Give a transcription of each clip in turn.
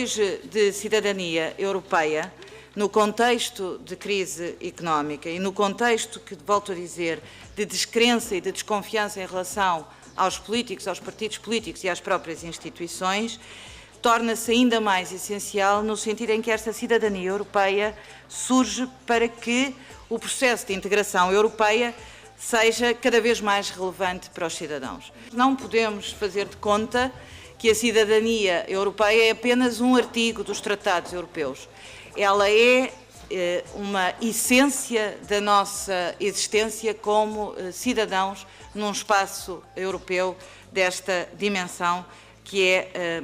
hoje de cidadania europeia, no contexto de crise económica e no contexto, que volto a dizer, de descrença e de desconfiança em relação aos políticos, aos partidos políticos e às próprias instituições, torna-se ainda mais essencial no sentido em que esta cidadania europeia surge para que o processo de integração europeia seja cada vez mais relevante para os cidadãos. Não podemos fazer de conta que a cidadania europeia é apenas um artigo dos tratados europeus. Ela é uma essência da nossa existência como cidadãos num espaço europeu desta dimensão que é,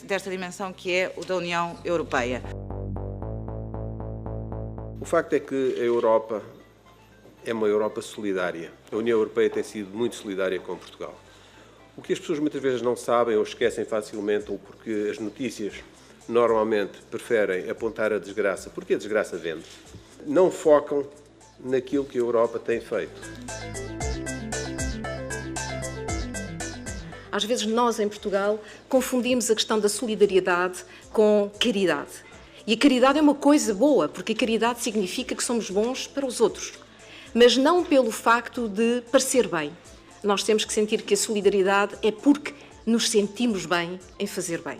desta dimensão que é o da União Europeia. O facto é que a Europa é uma Europa solidária. A União Europeia tem sido muito solidária com Portugal. O que as pessoas muitas vezes não sabem ou esquecem facilmente, ou porque as notícias normalmente preferem apontar a desgraça, porque a desgraça vende, não focam naquilo que a Europa tem feito. Às vezes nós, em Portugal, confundimos a questão da solidariedade com caridade. E a caridade é uma coisa boa, porque a caridade significa que somos bons para os outros, mas não pelo facto de parecer bem. Nós temos que sentir que a solidariedade é porque nos sentimos bem em fazer bem.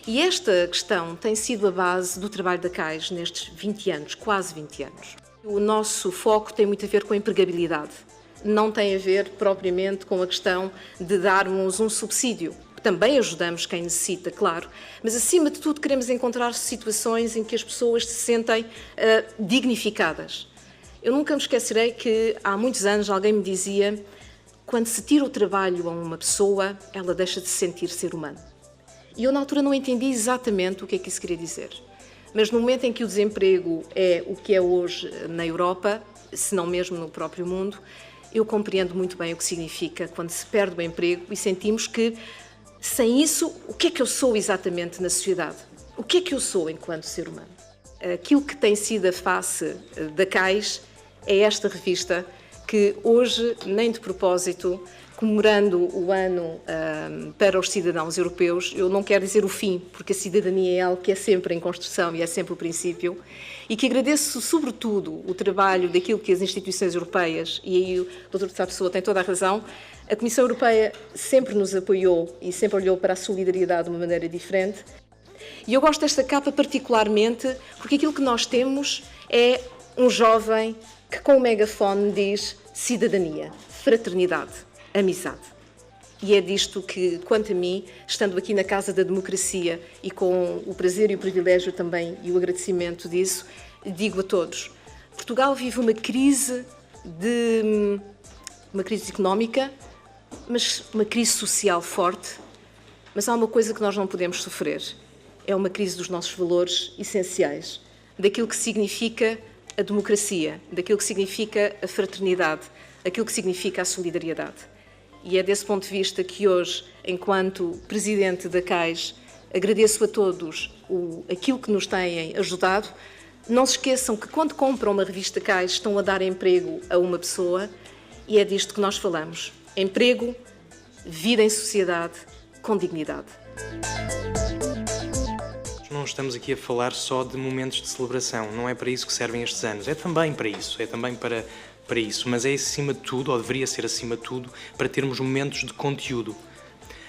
E esta questão tem sido a base do trabalho da CAIS nestes 20 anos, quase 20 anos. O nosso foco tem muito a ver com a empregabilidade. Não tem a ver propriamente com a questão de darmos um subsídio. Também ajudamos quem necessita, claro, mas acima de tudo queremos encontrar situações em que as pessoas se sentem dignificadas. Eu nunca me esquecerei que há muitos anos alguém me dizia: quando se tira o trabalho a uma pessoa, ela deixa de se sentir ser humano. E eu na altura não entendi exatamente o que é que isso queria dizer. Mas no momento em que o desemprego é o que é hoje na Europa, se não mesmo no próprio mundo, eu compreendo muito bem o que significa quando se perde o emprego e sentimos que, sem isso, o que é que eu sou exatamente na sociedade? O que é que eu sou enquanto ser humano? Aquilo que tem sido a face da CAIS é esta revista que hoje, nem de propósito, comemorando o ano para os cidadãos europeus, eu não quero dizer o fim, porque a cidadania é algo que é sempre em construção e é sempre o princípio, e que agradeço sobretudo o trabalho daquilo que as instituições europeias, e aí o Dr. Sá Pessoa tem toda a razão, a Comissão Europeia sempre nos apoiou e sempre olhou para a solidariedade de uma maneira diferente. E eu gosto desta capa particularmente porque aquilo que nós temos é um jovem que com o megafone diz cidadania, fraternidade, amizade. E é disto que, quanto a mim, estando aqui na Casa da Democracia e com o prazer e o privilégio também e o agradecimento disso, digo a todos: Portugal vive uma crise económica, mas uma crise social forte, mas há uma coisa que nós não podemos sofrer. É uma crise dos nossos valores essenciais, daquilo que significa a democracia, daquilo que significa a fraternidade, aquilo que significa a solidariedade. E é desse ponto de vista que hoje, enquanto Presidente da CAIS, agradeço a todos aquilo que nos têm ajudado. Não se esqueçam que quando compram uma revista CAIS estão a dar emprego a uma pessoa, e é disto que nós falamos: emprego, vida em sociedade, com dignidade. Não estamos aqui a falar só de momentos de celebração, não é para isso que servem estes anos, é também para isso, mas é acima de tudo, ou deveria ser acima de tudo, para termos momentos de conteúdo.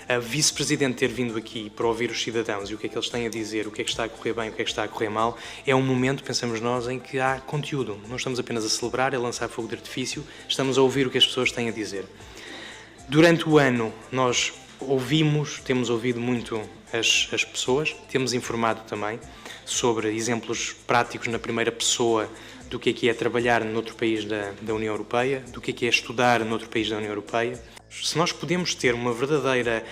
A Vice-Presidente ter vindo aqui para ouvir os cidadãos e o que é que eles têm a dizer, o que é que está a correr bem, o que é que está a correr mal, é um momento, pensamos nós, em que há conteúdo. Não estamos apenas a celebrar, a lançar fogo de artifício, estamos a ouvir o que as pessoas têm a dizer. Durante o ano, nós temos ouvido muito as pessoas, temos informado também sobre exemplos práticos na primeira pessoa do que é trabalhar noutro país da União Europeia, do que é estudar noutro país da União Europeia. Se nós podemos ter uma verdadeira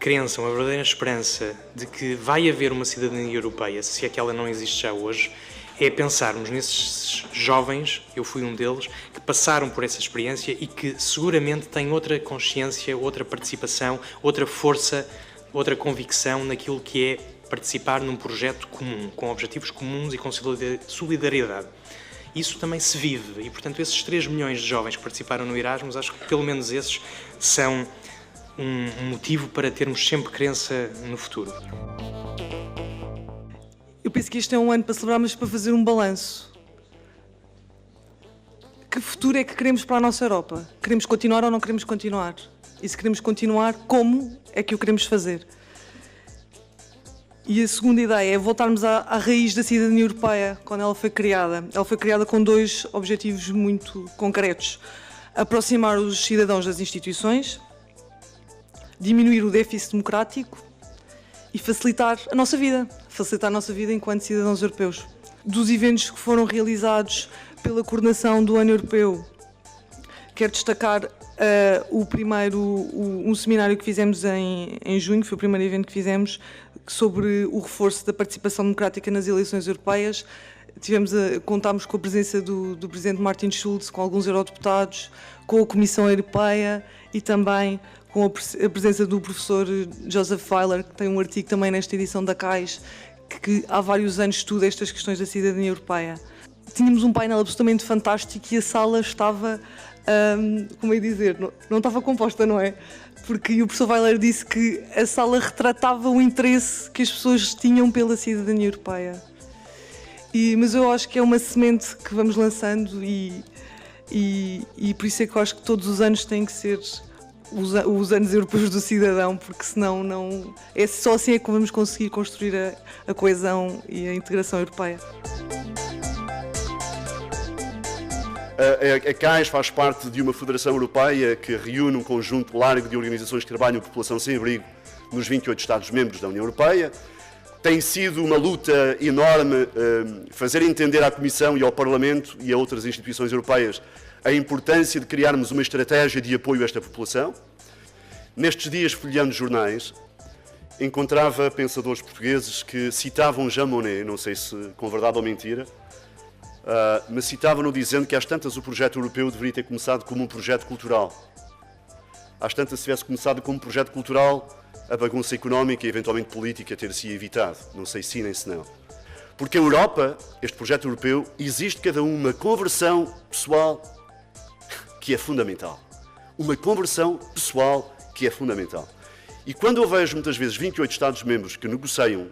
crença, uma verdadeira esperança de que vai haver uma cidadania europeia, se é que ela não existe já hoje, é pensarmos nesses jovens, eu fui um deles, que passaram por essa experiência e que seguramente têm outra consciência, outra participação, outra força, outra convicção naquilo que é participar num projeto comum, com objetivos comuns e com solidariedade. Isso também se vive e, portanto, esses 3 milhões de jovens que participaram no Erasmus, acho que pelo menos esses são um motivo para termos sempre crença no futuro. eu penso que este é um ano para celebrar, mas para fazer um balanço. Que futuro é que queremos para a nossa Europa? Queremos continuar ou não queremos continuar? E se queremos continuar, como é que o queremos fazer? E a segunda ideia é voltarmos à raiz da cidadania europeia, quando ela foi criada. Ela foi criada com 2 objetivos muito concretos. Aproximar os cidadãos das instituições, diminuir o déficit democrático e facilitar a nossa vida enquanto cidadãos europeus. Dos eventos que foram realizados pela coordenação do Ano Europeu, quero destacar um seminário que fizemos em junho, foi o primeiro evento que fizemos, sobre o reforço da participação democrática nas eleições europeias. Contámos com a presença do Presidente Martin Schulz, com alguns eurodeputados, com a Comissão Europeia e também com a presença do professor Joseph Weiler, que tem um artigo também nesta edição da CAIS, que há vários anos estuda estas questões da cidadania europeia. Tínhamos um painel absolutamente fantástico e a sala estava, como é dizer, não estava composta, não é? Porque o professor Weiler disse que a sala retratava o interesse que as pessoas tinham pela cidadania europeia. Mas eu acho que é uma semente que vamos lançando e por isso é que eu acho que todos os anos têm que ser os anos europeus do cidadão, porque senão não, é só assim é que vamos conseguir construir a coesão e a integração europeia. A CAIS faz parte de uma federação europeia que reúne um conjunto largo de organizações que trabalham por população sem abrigo nos 28 Estados-membros da União Europeia. Tem sido uma luta enorme fazer entender à Comissão e ao Parlamento e a outras instituições europeias a importância de criarmos uma estratégia de apoio a esta população. Nestes dias, folheando jornais, encontrava pensadores portugueses que citavam Jean Monnet, não sei se com verdade ou mentira, mas citavam-no dizendo que às tantas o projeto europeu deveria ter começado como um projeto cultural. Às tantas, se tivesse começado como um projeto cultural, a bagunça económica e eventualmente política ter-se evitado. Não sei se nem se não. Porque a Europa, este projeto europeu, exige cada uma conversão pessoal que é fundamental. Uma conversão pessoal que é fundamental. E quando eu vejo muitas vezes 28 Estados-membros que negociam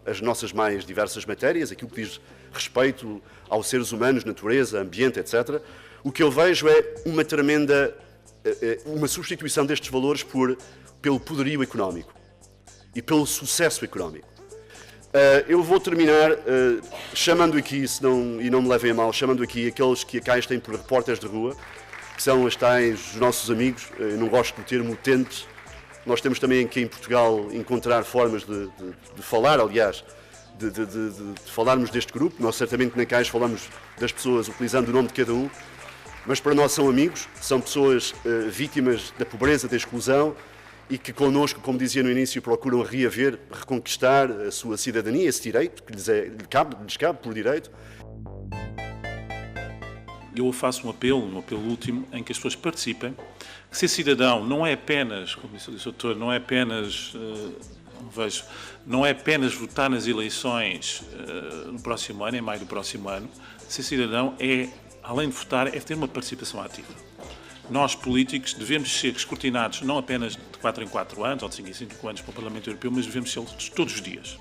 as nossas mais diversas matérias, aquilo que diz respeito aos seres humanos, natureza, ambiente, etc., o que eu vejo é uma tremenda uma substituição destes valores pelo poderio económico e pelo sucesso económico. Eu vou terminar chamando aqui, e não me levem a mal, chamando aqui aqueles que a CAIS tem por repórteres de rua, que são os nossos amigos. Eu não gosto do termo utentes. Nós temos também aqui em Portugal encontrar formas de falar, aliás, de falarmos deste grupo. Nós certamente na CAIS falamos das pessoas utilizando o nome de cada um, mas para nós são amigos, são pessoas vítimas da pobreza, da exclusão e que connosco, como dizia no início, procuram reaver, reconquistar a sua cidadania, esse direito que lhes cabe por direito. Eu faço um apelo último, em que as pessoas participem, que ser cidadão não é apenas, como disse o doutor, não é apenas, não é apenas votar nas eleições no próximo ano, em maio do próximo ano. Ser cidadão é, além de votar, é ter uma participação ativa. Nós, políticos, devemos ser escrutinados não apenas de 4 em 4 anos ou de 5 em 5 anos para o Parlamento Europeu, mas devemos ser todos os dias.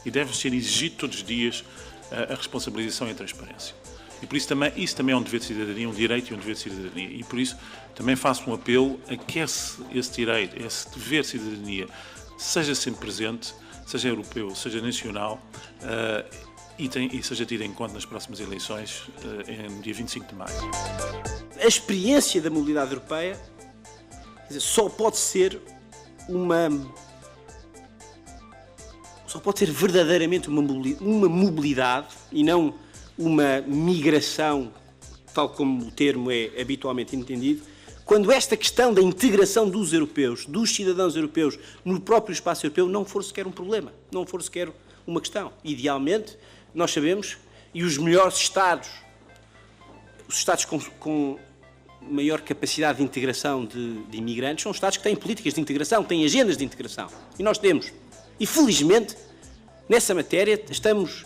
E deve ser exigido todos os dias a responsabilização e a transparência. E por isso também é um dever de cidadania, um direito e um dever de cidadania. E por isso também faço um apelo a que esse direito, esse dever de cidadania, seja sempre presente, seja europeu, seja nacional, e seja tido em conta nas próximas eleições, no dia 25 de maio. A experiência da mobilidade europeia, quer dizer, só pode ser verdadeiramente uma mobilidade e não uma migração, tal como o termo é habitualmente entendido, quando esta questão da integração dos europeus, dos cidadãos europeus no próprio espaço europeu não for sequer um problema, não for sequer uma questão. Idealmente, nós sabemos, e os melhores Estados, os Estados com maior capacidade de integração de imigrantes, são Estados que têm políticas de integração, têm agendas de integração. E nós temos. E felizmente, nessa matéria, estamos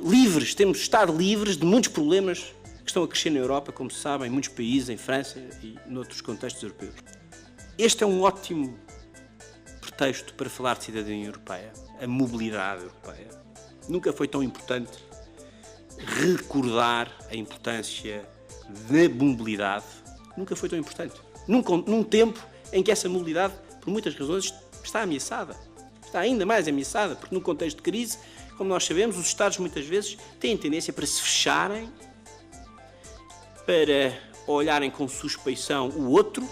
livres, temos de estar livres de muitos problemas que estão a crescer na Europa, como se sabe, em muitos países, em França e noutros contextos europeus. Este é um ótimo pretexto para falar de cidadania europeia, a mobilidade europeia. nunca foi tão importante recordar a importância da mobilidade. Nunca foi tão importante. Num tempo em que essa mobilidade, por muitas razões, está ameaçada. Está ainda mais ameaçada, porque num contexto de crise, como nós sabemos, os Estados muitas vezes têm tendência para se fecharem, para olharem com suspeição o outro